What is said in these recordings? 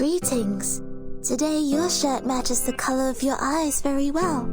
Greetings. Today your shirt matches the color of your eyes very well.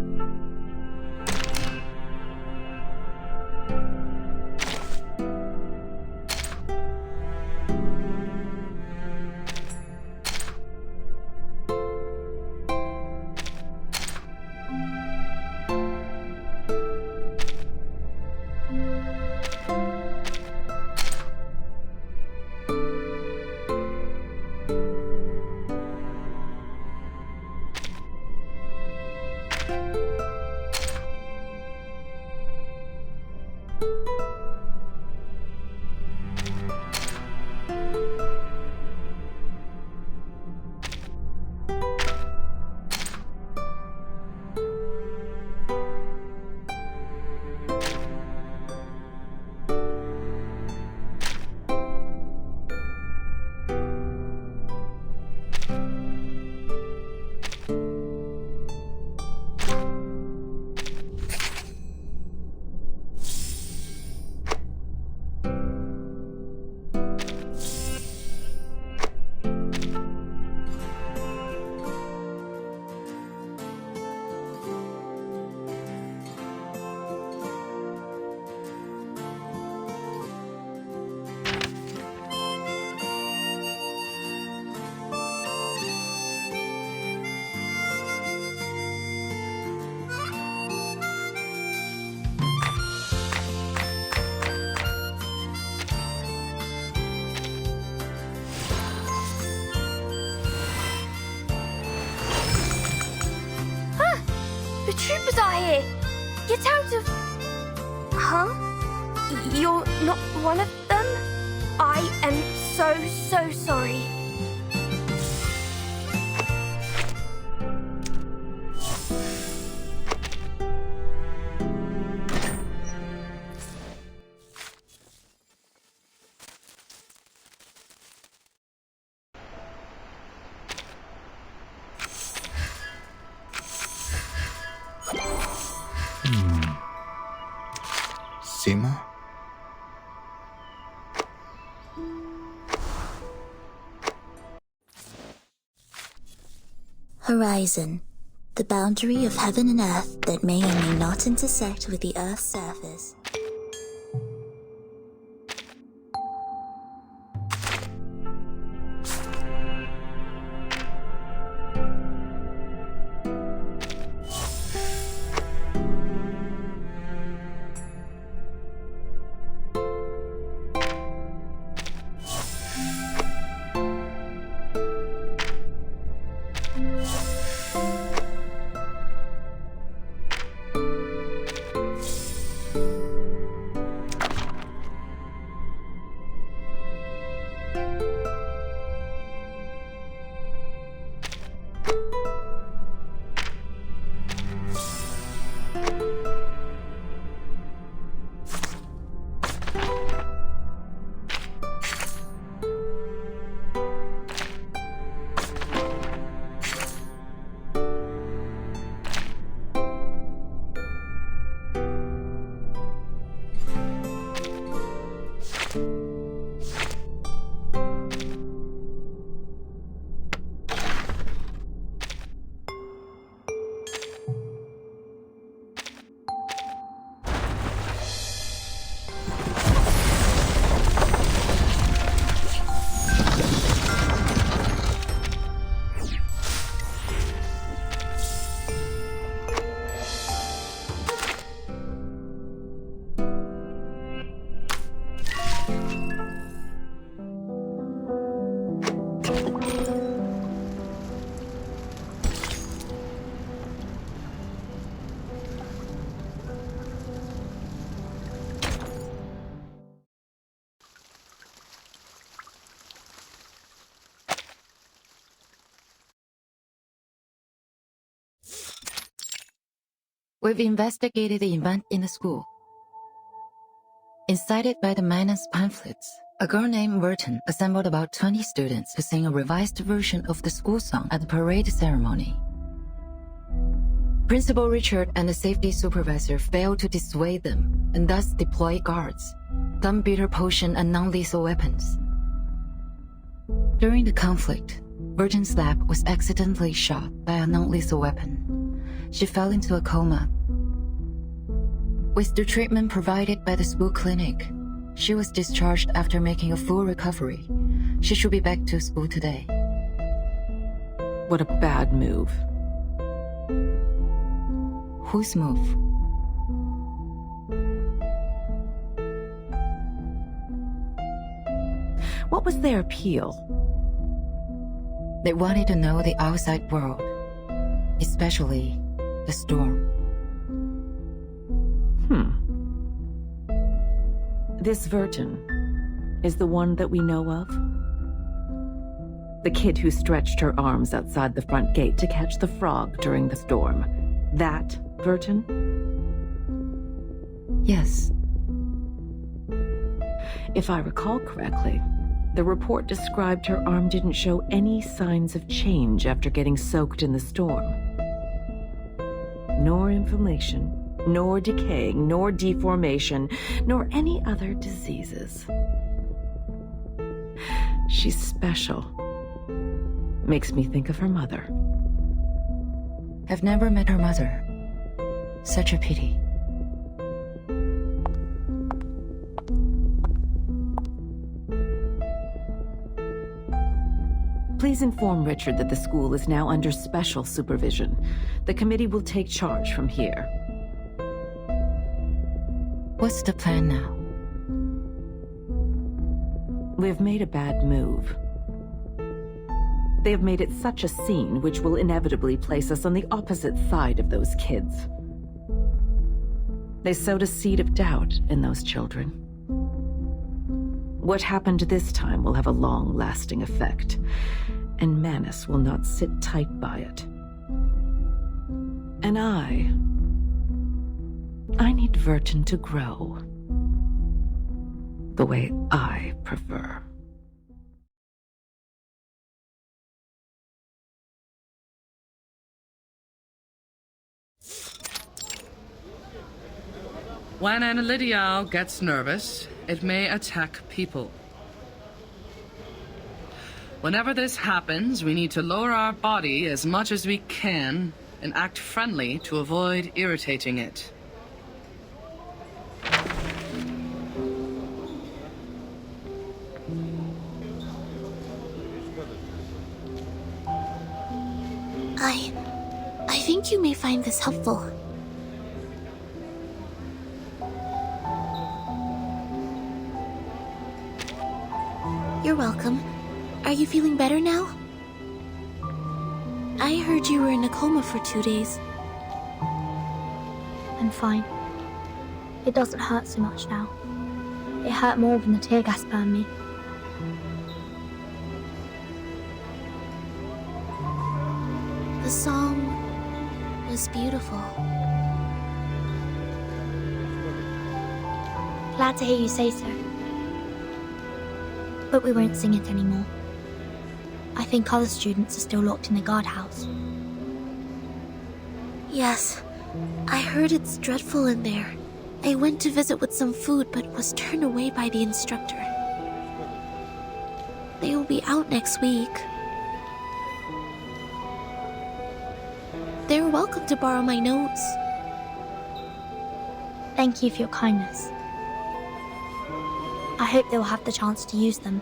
The troopers are here! Get out of... Huh? You're not one of them? I am so sorry. Sima? Horizon. The boundary of heaven and earth that may or may not intersect with the Earth's surface. We've investigated the event in the school. Incited by the Minus pamphlets, a girl named Burton assembled about 20 students to sing a revised version of the school song at the parade ceremony. Principal Richard and the safety supervisor failed to dissuade them and thus deployed guards, dumb bitter potion and non-lethal weapons. During the conflict, Burton's lab was accidentally shot by a non-lethal weapon. She fell into a coma. With the treatment provided by the school clinic, she was discharged after making a full recovery. She should be back to school today. What a bad move. Whose move? What was their appeal? They wanted to know the outside world, especially the storm. This Verton is the one that we know of? The kid who stretched her arms outside the front gate to catch the frog during the storm. That Verton? Yes. If I recall correctly, the report described her arm didn't show any signs of change after getting soaked in the storm. Nor inflammation, nor decaying, nor deformation, nor any other diseases. She's special. Makes me think of her mother. I've never met her mother. Such a pity. Please inform Richard that the school is now under special supervision. The committee will take charge from here. What's the plan now? We have made a bad move. They have made it such a scene which will inevitably place us on the opposite side of those kids. They sowed a seed of doubt in those children. What happened this time will have a long-lasting effect, and Manus will not sit tight by it. And I need Verton to grow the way I prefer. When an Elidial gets nervous, it may attack people. Whenever this happens, we need to lower our body as much as we can and act friendly to avoid irritating it. I think you may find this helpful. You're welcome. Are you feeling better now? I heard you were in a coma for 2 days. I'm fine. It doesn't hurt so much now. It hurt more when the tear gas burned me. The song was beautiful. Glad to hear you say so. But we won't sing it anymore. I think other students are still locked in the guardhouse. Yes, I heard it's dreadful in there. I went to visit with some food but was turned away by the instructor. They will be out next week. They're welcome to borrow my notes. Thank you for your kindness. I hope they'll have the chance to use them.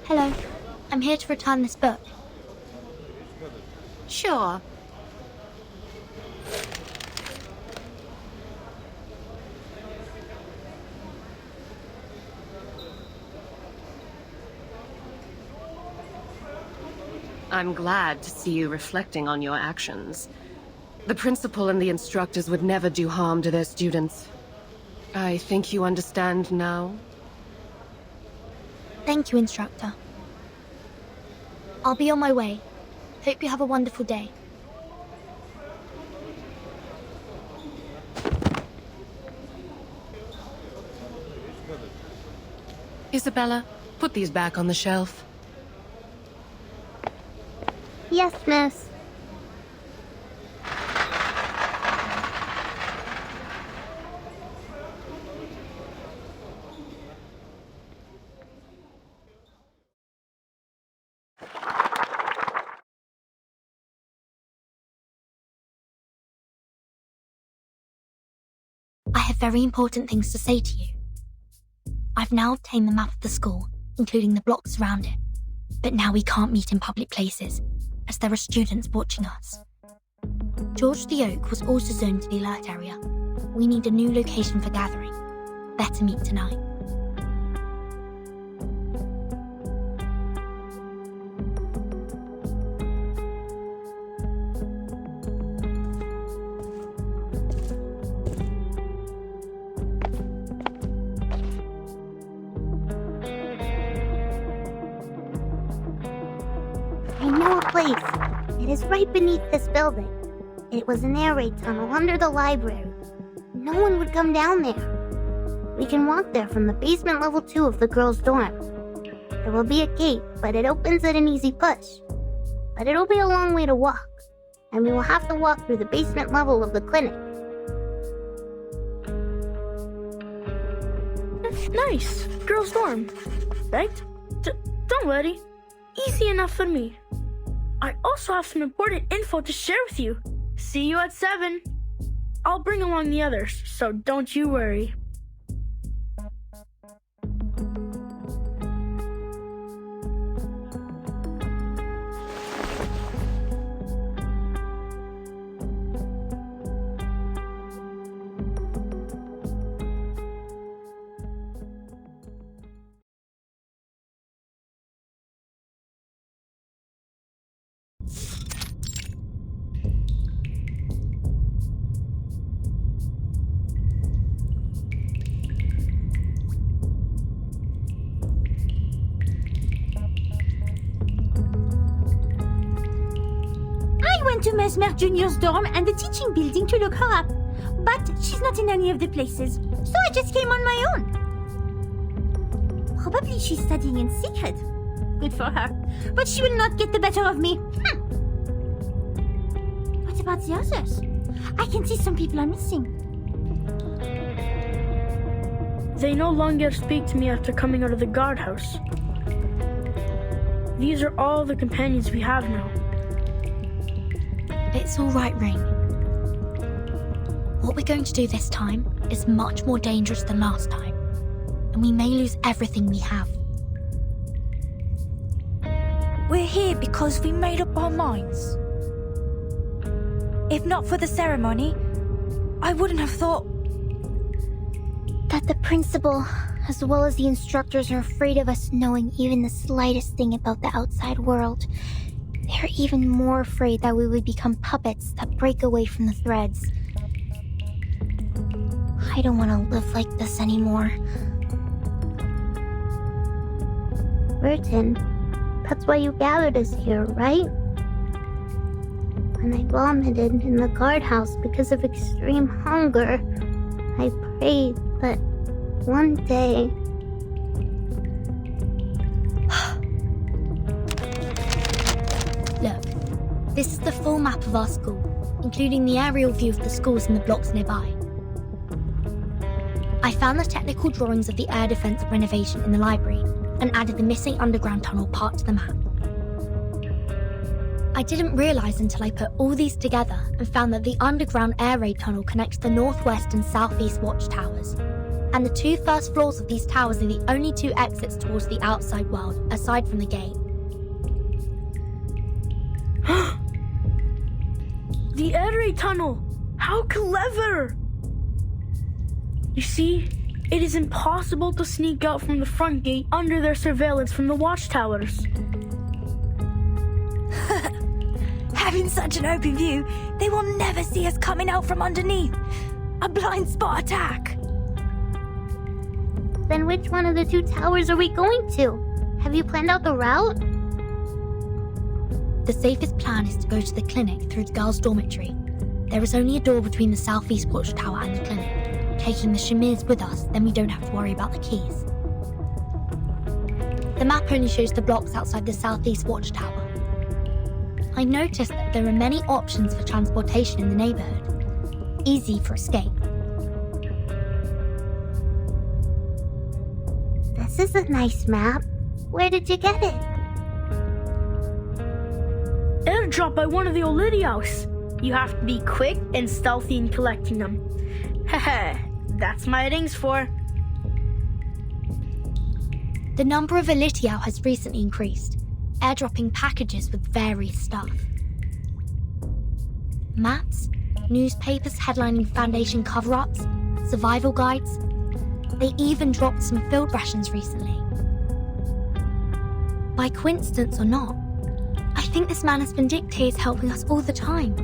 Hello. I'm here to return this book. Sure. I'm glad to see you reflecting on your actions. The principal and the instructors would never do harm to their students. I think you understand now. Thank you, Instructor. I'll be on my way. Hope you have a wonderful day. Isabella, put these back on the shelf. Yes, miss. I have very important things to say to you. I've now obtained the map of the school, including the blocks around it. But now we can't meet in public places, as there are students watching us. George the Oak was also zoned to the alert area. We need a new location for gathering. Better meet tonight. I know a place. It is right beneath this building. It was an air raid tunnel under the library. No one would come down there. We can walk there from the basement level 2 of the girls' dorm. There will be a gate, but it opens at an easy push. But it'll be a long way to walk, and we will have to walk through the basement level of the clinic. Nice. Girls' dorm. Right? Don't worry. Easy enough for me. I also have some important info to share with you. See you at 7. I'll bring along the others, so don't you worry. To Mesmer Jr.'s dorm and the teaching building to look her up. But she's not in any of the places, so I just came on my own. Probably she's studying in secret. Good for her. But she will not get the better of me. What about the others? I can see some people are missing. They no longer speak to me after coming out of the guardhouse. These are all the companions we have now. It's all right, Ring. What we're going to do this time is much more dangerous than last time, and we may lose everything we have. We're here because we made up our minds. If not for the ceremony, I wouldn't have thought... That the principal, as well as the instructors, are afraid of us knowing even the slightest thing about the outside world. They're even more afraid that we would become puppets that break away from the threads. I don't want to live like this anymore. Burton, that's why you gathered us here, right? When I vomited in the guardhouse because of extreme hunger, I prayed that one day... Look, this is the full map of our school, including the aerial view of the schools and the blocks nearby. I found the technical drawings of the air defense renovation in the library and added the missing underground tunnel part to the map. I didn't realize until I put all these together and found that the underground air raid tunnel connects the northwest and southeast watchtowers. And the 2 first floors of these towers are the only 2 exits towards the outside world, aside from the gate. The air raid tunnel! How clever! You see, it is impossible to sneak out from the front gate under their surveillance from the watchtowers. Having such an open view, they will never see us coming out from underneath. A blind spot attack. Then which one of the 2 towers are we going to? Have you planned out the route? The safest plan is to go to the clinic through the girls' dormitory. There is only a door between the southeast watchtower and the clinic. Taking the Shamirs with us, then we don't have to worry about the keys. The map only shows the blocks outside the southeast watchtower. I noticed that there are many options for transportation in the neighborhood. Easy for escape. This is a nice map. Where did you get it? Airdrop by one of the Olidios. You have to be quick and stealthy in collecting them. Haha, that's my rings for. The number of Elitiao has recently increased, airdropping packages with various stuff. Maps, newspapers headlining Foundation cover-ups, survival guides. They even dropped some field rations recently. By coincidence or not, I think this man has been dictates helping us all the time.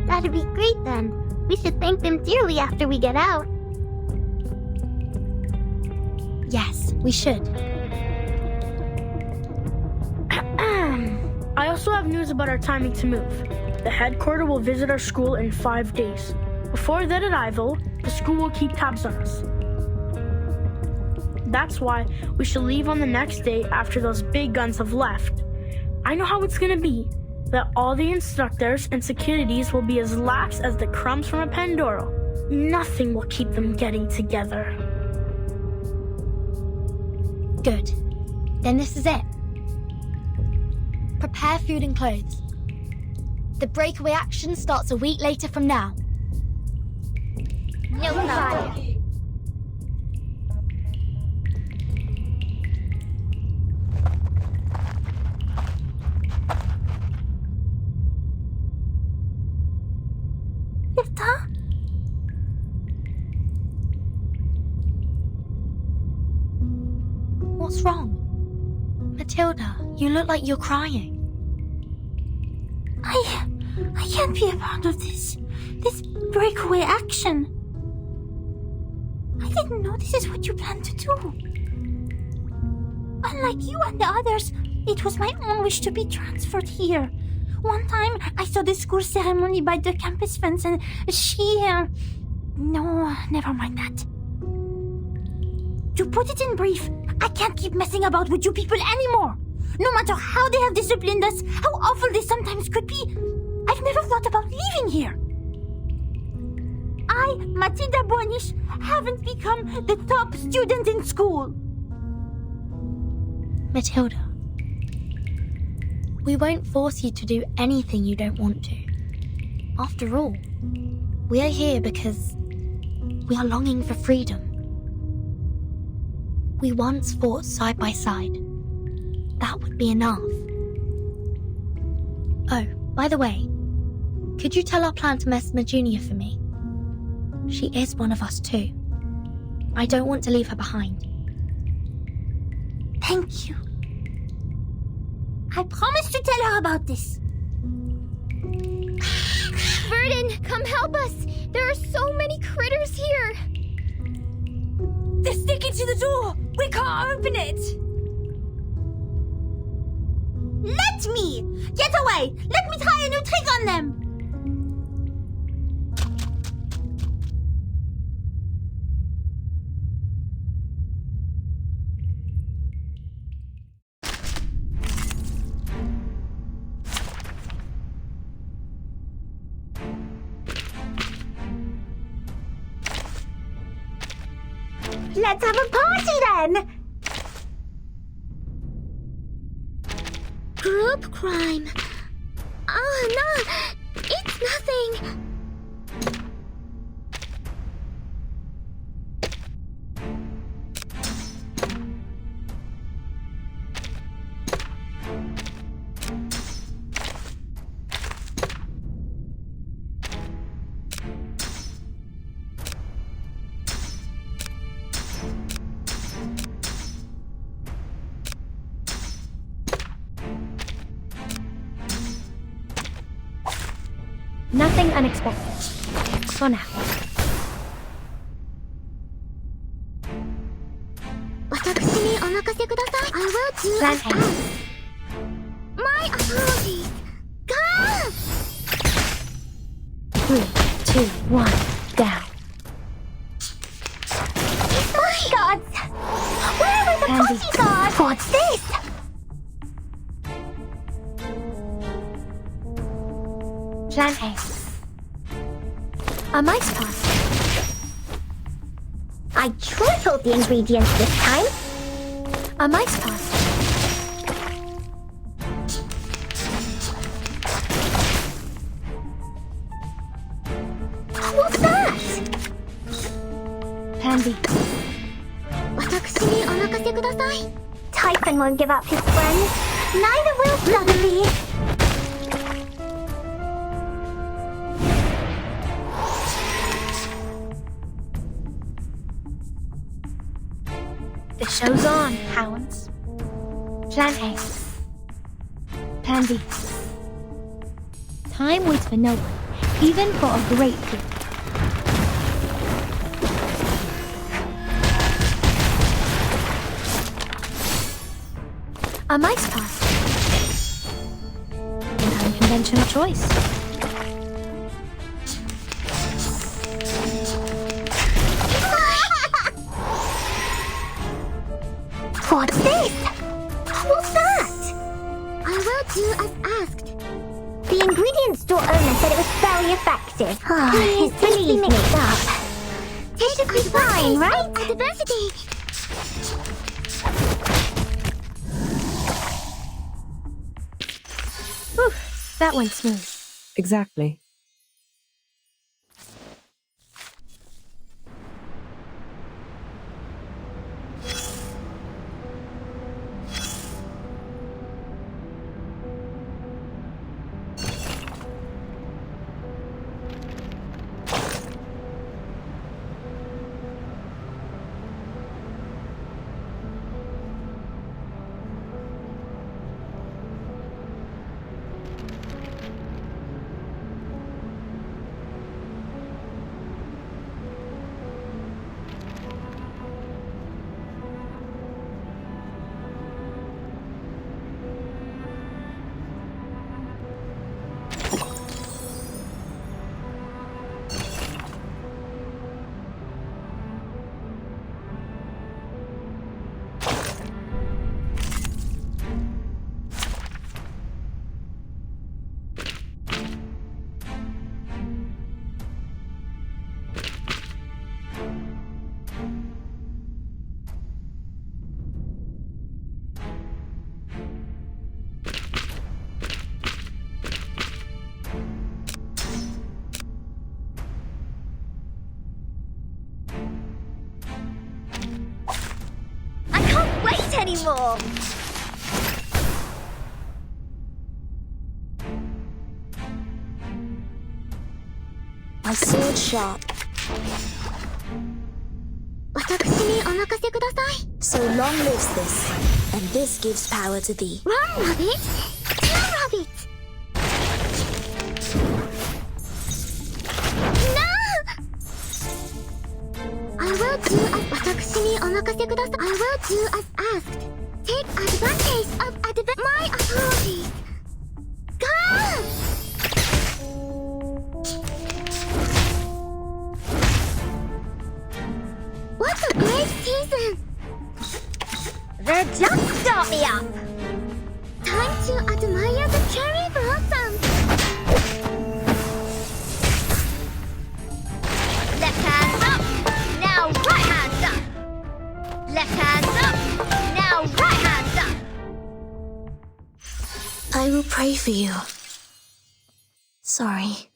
That'd be great then. We should thank them dearly after we get out. Yes, we should. I also have news about our timing to move. The headquarters will visit our school in 5 days. Before their arrival, the school will keep tabs on us. That's why we should leave on the next day after those big guns have left. I know how it's gonna be. That all the instructors and securities will be as lax as the crumbs from a Pandoro. Nothing will keep them getting together. Good. Then this is it. Prepare food and clothes. The breakaway action starts a week later from now. No problem. What's wrong? Matilda, you look like you're crying. I can't be a part of this breakaway action. I didn't know this is what you planned to do. Unlike you and the others, it was my own wish to be transferred here. One time, I saw the school ceremony by the campus fence and No, never mind that. To put it in brief, I can't keep messing about with you people anymore. No matter how they have disciplined us, how awful they sometimes could be, I've never thought about leaving here. I, Matilda Bonish, haven't become the top student in school. Matilda, we won't force you to do anything you don't want to. After all, we are here because we are longing for freedom. We once fought side by side. That would be enough. Oh, by the way, could you tell our plan to Mesmer Jr. for me? She is one of us too. I don't want to leave her behind. Thank you. I promise to tell her about this. Verdon, come help us! There are so many critters here! They're sticking to the door! We can't open it! Let me! Get away! Let me try a new trick on them! Let's have a party then! Group crime. Oh, no! It's nothing! Nothing unexpected. For now. 私にお任せください。I will do Plan as A. asked. My apologies. Go! 3, 2, 1, down. Bodyguards! Where are the Andy. bodyguards? What's this? Plan A. A mice pass. I tripled the ingredients this time. A mice pass. What's that? Plan B. 私にお任せください。Typhon won't give up his friends. Neither will Sotheby. The show's on, hounds. Plan A. Plan B. Time waits for no one, even for a great feat. A mice pass. An unconventional choice. What's this? What's that? I will do as asked. The ingredient store owner said it was very effective. Please believe me. Mixed up. Take a fine, right? Diversity. Whew, that went smooth. Exactly. Anymore. My sword sharp. 私にお任せください。 So long lives this, and this gives power to thee. Run, Rabbit! Kill Rabbit! No! I will do as 私にお任せください。I will do as asked. Take advantage of my authority. Go! What a great season! They're just start me up. Time to admire the cherry blossoms. Left hand up. Now right hand up. Left hand up. Now right hand up. I will pray for you. Sorry.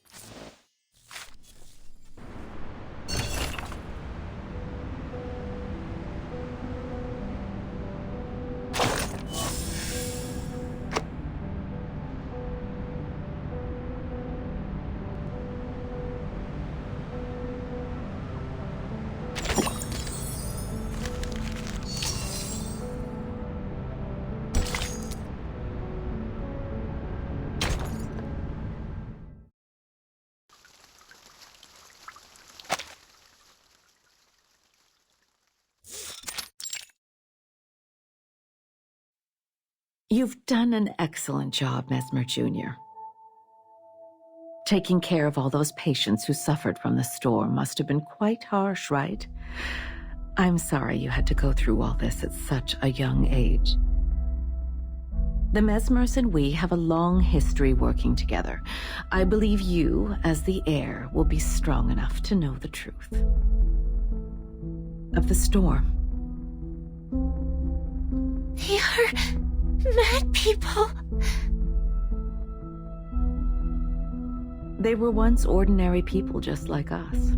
You've done an excellent job, Mesmer Jr. Taking care of all those patients who suffered from the storm must have been quite harsh, right? I'm sorry you had to go through all this at such a young age. The Mesmers and we have a long history working together. I believe you, as the heir, will be strong enough to know the truth. Of the storm. They are mad people. They were once ordinary people just like us.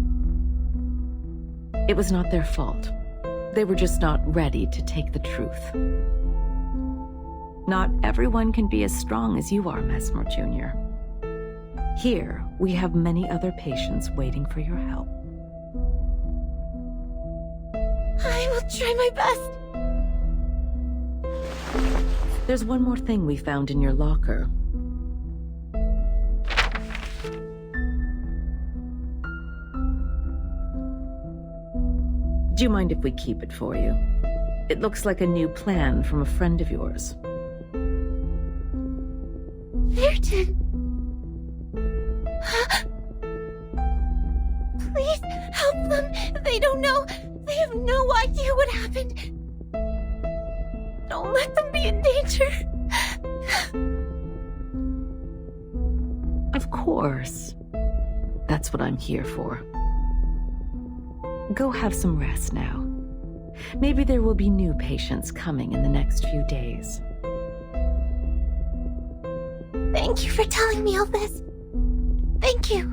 It was not their fault. They were just not ready to take the truth. Not everyone can be as strong as you are, Mesmer Jr. Here, we have many other patients waiting for your help. I will try my best. There's one more thing we found in your locker. Do you mind if we keep it for you? It looks like a new plan from a friend of yours. Virgin! Please help them. They don't know. They have no idea what happened. Don't let them be in danger. Of course. That's what I'm here for. Go have some rest now. Maybe there will be new patients coming in the next few days. Thank you for telling me all this. Thank you.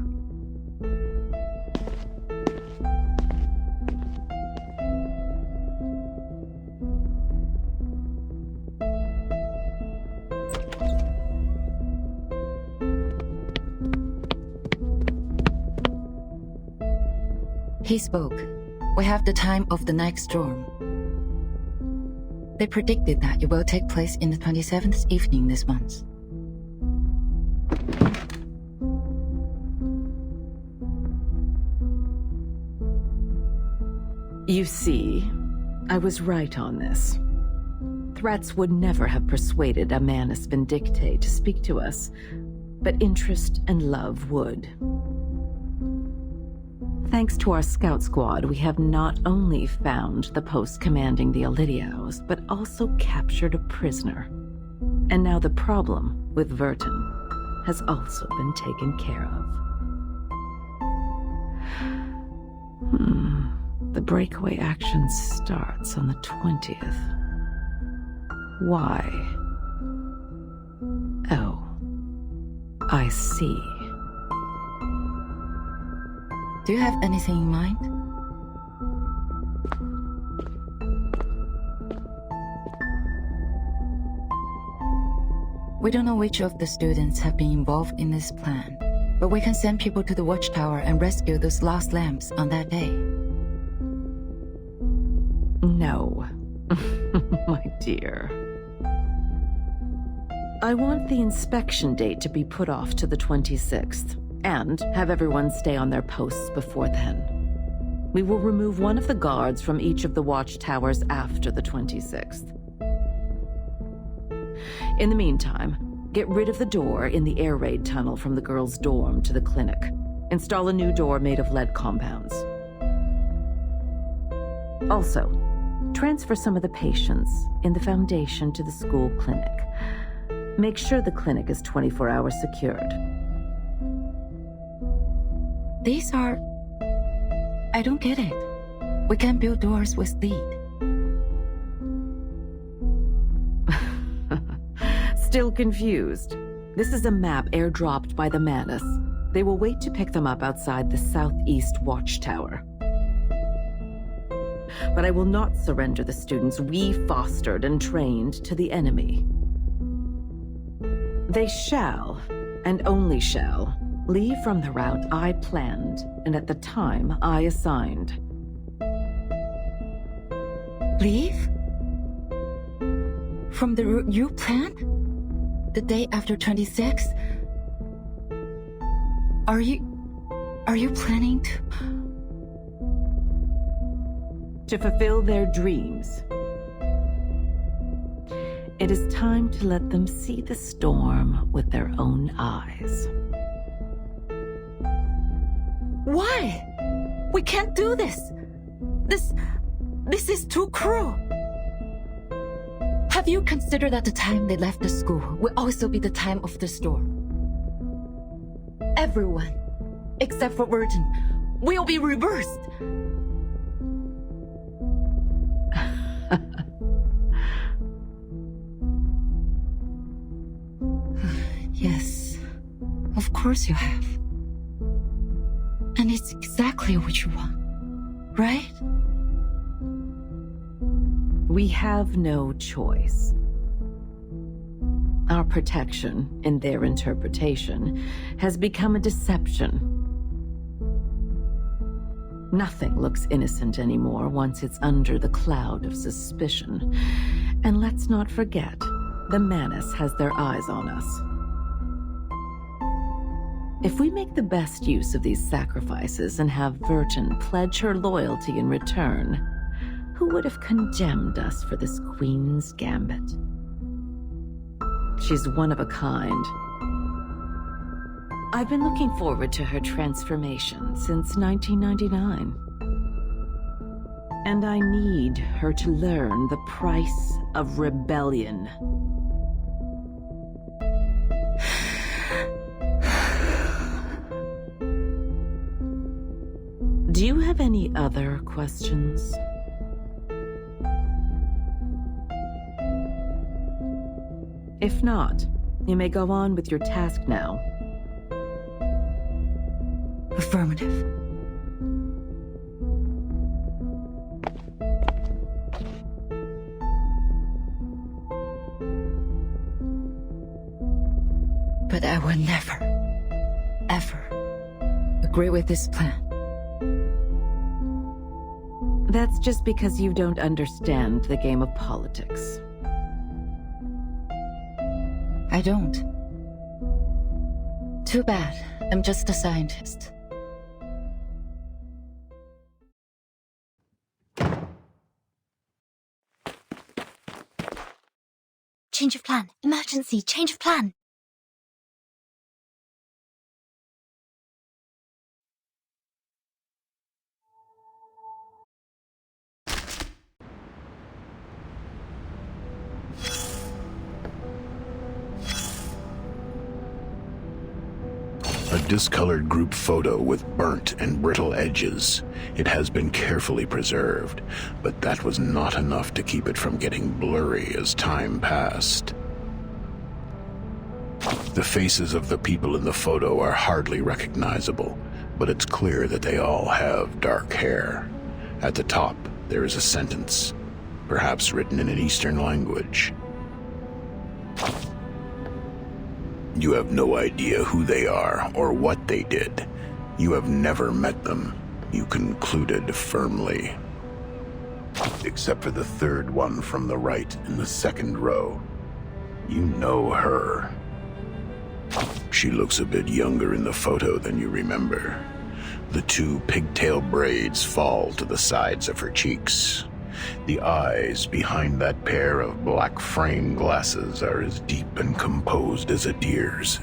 He spoke. We have the time of the next storm. They predicted that it will take place in the 27th evening this month. You see, I was right on this. Threats would never have persuaded a Manus Vindictae to speak to us, but interest and love would. Thanks to our scout squad, we have not only found the post commanding the Olidios, but also captured a prisoner. And now the problem with Verton has also been taken care of. The breakaway action starts on the 20th. Why? Oh, I see. Do you have anything in mind? We don't know which of the students have been involved in this plan, but we can send people to the watchtower and rescue those lost lamps on that day. No, my dear. I want the inspection date to be put off to the 26th. And have everyone stay on their posts before then. We will remove one of the guards from each of the watchtowers after the 26th. In the meantime, get rid of the door in the air raid tunnel from the girls' dorm to the clinic. Install a new door made of lead compounds. Also, transfer some of the patients in the Foundation to the school clinic. Make sure the clinic is 24 hours secured. These are... I don't get it. We can't build doors with lead. Still confused? This is a map airdropped by the Manus. They will wait to pick them up outside the southeast watchtower. But I will not surrender the students we fostered and trained to the enemy. They shall, and only shall, leave from the route I planned and at the time I assigned. Leave? From the route you planned? The day after 26? Are you planning to fulfill their dreams? It is time to let them see the storm with their own eyes. Why? We can't do this. This is too cruel. Have you considered that the time they left the school will also be the time of the storm? Everyone, except for Virgin, will be reversed. Yes, of course you have. And it's exactly what you want, right? We have no choice. Our protection, in their interpretation, has become a deception. Nothing looks innocent anymore once it's under the cloud of suspicion. And let's not forget, the Manus has their eyes on us. If we make the best use of these sacrifices and have Virgin pledge her loyalty in return, who would have condemned us for this Queen's Gambit? She's one of a kind. I've been looking forward to her transformation since 1999. And I need her to learn the price of rebellion. Do you have any other questions? If not, you may go on with your task now. Affirmative. But I will never, ever agree with this plan. That's just because you don't understand the game of politics. I don't. Too bad. I'm just a scientist. Change of plan. Emergency. Change of plan. A discolored group photo with burnt and brittle edges. It has been carefully preserved, but that was not enough to keep it from getting blurry as time passed. The faces of the people in the photo are hardly recognizable, but it's clear that they all have dark hair. At the top, there is a sentence, perhaps written in an Eastern language. You have no idea who they are or what they did. You have never met them, you concluded firmly. Except for the third one from the right in the second row. You know her. She looks a bit younger in the photo than you remember. The two pigtail braids fall to the sides of her cheeks. The eyes behind that pair of black frame glasses are as deep and composed as a deer's.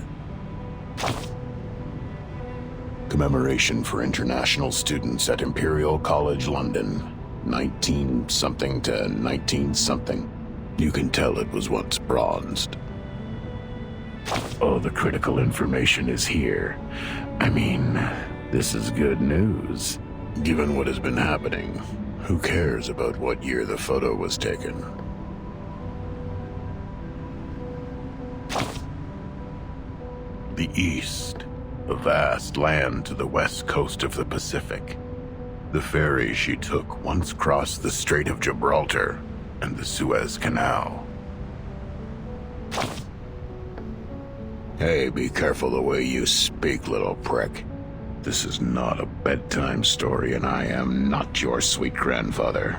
Commemoration for international students at Imperial College London, 19-something to 19-something. You can tell it was once bronzed. All the critical information is here. I mean, this is good news. Given what has been happening, who cares about what year the photo was taken? The East, a vast land to the west coast of the Pacific. The ferry she took once crossed the Strait of Gibraltar and the Suez Canal. Hey, be careful the way you speak, little prick. This is not a bedtime story, and I am not your sweet grandfather.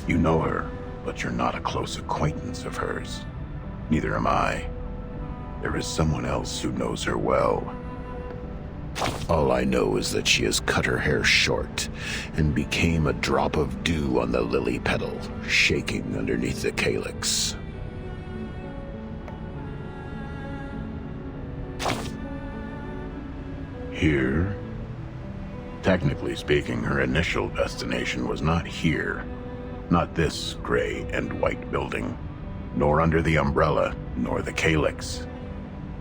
You know her, but you're not a close acquaintance of hers. Neither am I. There is someone else who knows her well. All I know is that she has cut her hair short and became a drop of dew on the lily petal, shaking underneath the calyx. Here? Technically speaking, her initial destination was not here. Not this gray and white building. Nor under the umbrella, nor the calyx.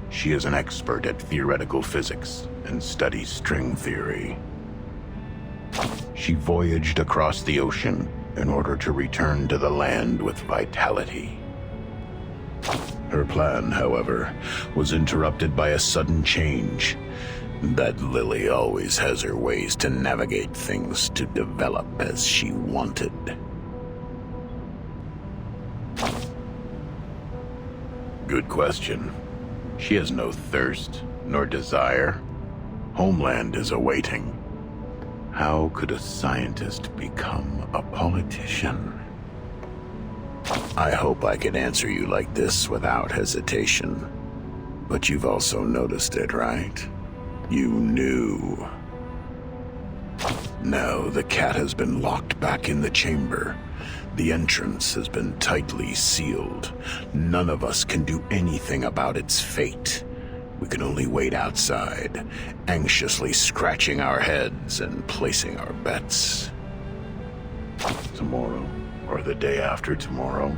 She is an expert at theoretical physics and studies string theory. She voyaged across the ocean in order to return to the land with vitality. Her plan, however, was interrupted by a sudden change. That Lily always has her ways to navigate things to develop as she wanted. Good question. She has no thirst, nor desire. Homeland is awaiting. How could a scientist become a politician? I hope I can answer you like this without hesitation. But you've also noticed it, right? You knew. No, the cat has been locked back in the chamber. The entrance has been tightly sealed. None of us can do anything about its fate. We can only wait outside, anxiously scratching our heads and placing our bets. Tomorrow, or the day after tomorrow,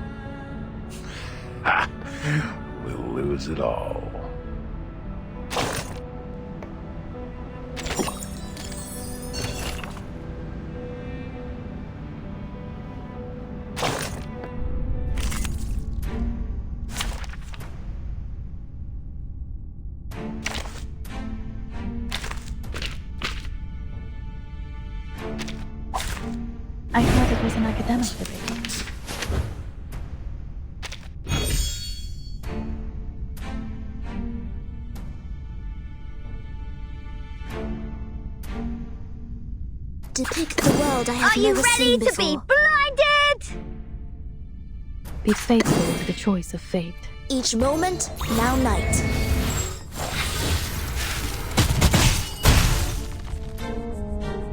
ha! We'll lose it all. I thought it was an academic debate. Depict the world I have never seen before. Are you ready to be blinded? Be faithful to the choice of fate. Each moment, now night.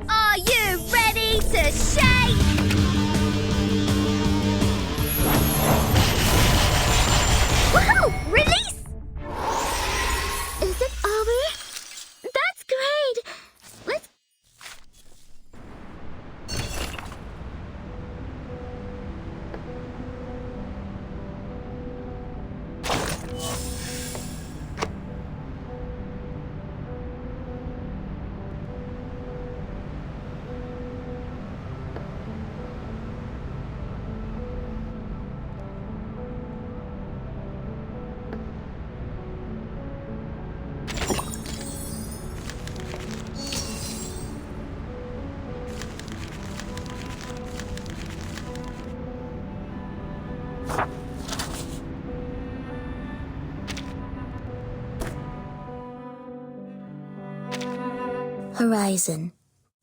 Are you ready to shake? Woohoo! Release! Is it over? That's great! Let's... Horizon.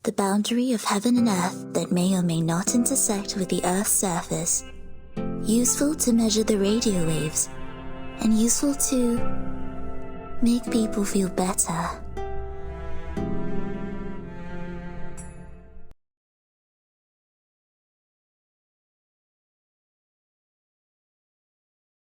The boundary of heaven and earth that may or may not intersect with the Earth's surface. Useful to measure the radio waves, and useful to make people feel better.